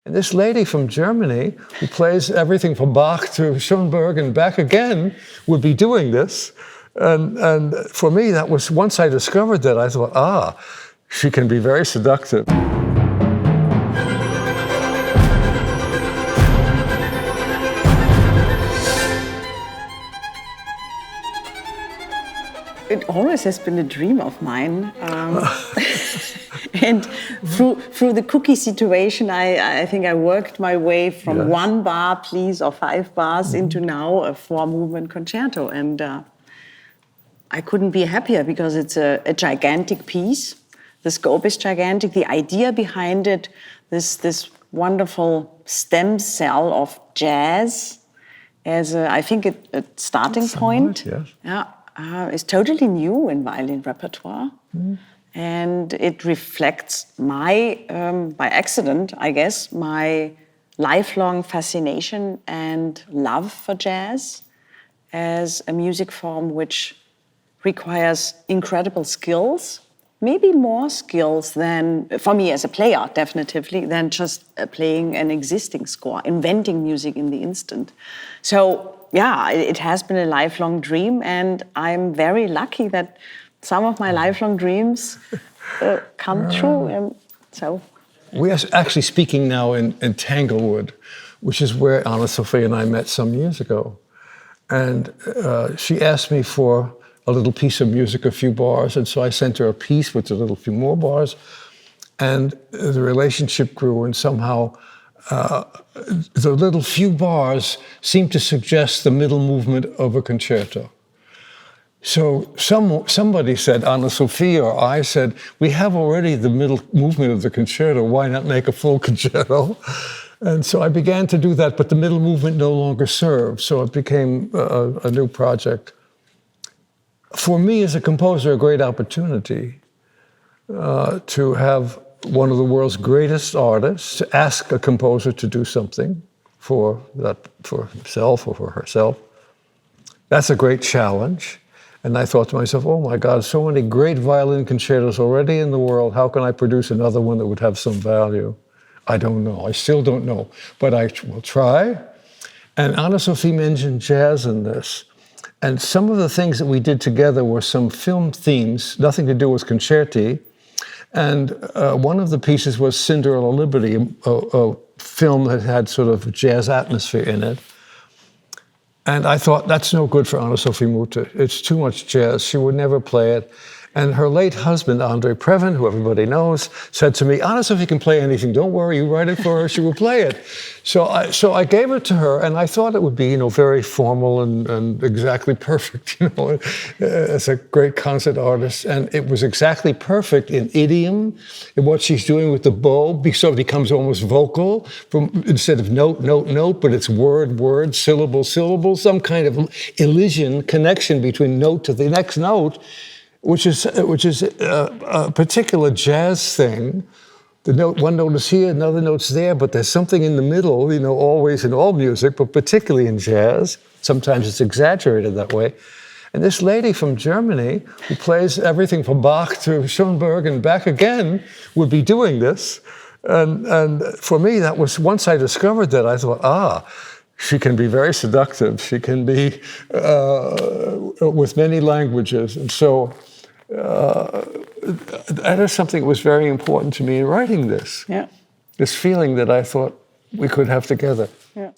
And this lady from Germany, who plays everything from Bach to Schoenberg and back again, would be doing this. And for me, that was, once I discovered that, I thought, she can be very seductive. It always has been a dream of mine. And through the cookie situation, I think I worked my way from one bar, please, or 5 bars into now a 4-movement concerto. And I couldn't be happier because it's a gigantic piece. The scope is gigantic. The idea behind it, this wonderful stem cell of jazz as I think a starting point. Yes. Yeah. Is totally new in violin repertoire. And it reflects my, by accident, I guess, my lifelong fascination and love for jazz as a music form which requires incredible skills, maybe more skills than, for me as a player, definitively, than just playing an existing score, inventing music in the instant. So, yeah, it has been a lifelong dream, and I'm very lucky that some of my lifelong dreams come true. So we are actually speaking now in Tanglewood, which is where Anne-Sophie and I met some years ago. And she asked me for a little piece of music, a few bars, and so I sent her a piece with a little few more bars, and the relationship grew, and somehow the little few bars seemed to suggest the middle movement of a concerto. So somebody said, Anne-Sophie or I said, we have already the middle movement of the concerto, why not make a full concerto? And so I began to do that, but the middle movement no longer served, so it became a new project. For me as a composer, a great opportunity to have one of the world's greatest artists to ask a composer to do something for himself or for herself. That's a great challenge. And I thought to myself, oh my God, so many great violin concertos already in the world. How can I produce another one that would have some value? I don't know. I still don't know. But I will try. And Anne-Sophie mentioned jazz in this. And some of the things that we did together were some film themes, nothing to do with concerti. And one of the pieces was Cinderella Liberty, a film that had sort of jazz atmosphere in it. And I thought, that's no good for Anne-Sophie Mutter. It's too much jazz. She would never play it. And her late husband, Andre Previn, who everybody knows, said to me, Anne-Sophie can play anything. Don't worry, you write it for her, she will play it. So I gave it to her, and I thought it would be, very formal and exactly perfect, as a great concert artist. And it was exactly perfect in idiom, in what she's doing with the bow, so it becomes almost vocal, instead of note, note, note, but it's word, word, syllable, syllable, some kind of elision, connection between note to the next note, which is a particular jazz thing. The note, one note is here, another note's there, but there's something in the middle, always in all music, but particularly in jazz. Sometimes it's exaggerated that way. And this lady from Germany, who plays everything from Bach to Schoenberg and back again, would be doing this. And for me, that was, once I discovered that, I thought, she can be very seductive. She can be with many languages. And so that is something that was very important to me in writing this. Yeah. This feeling that I thought we could have together. Yeah.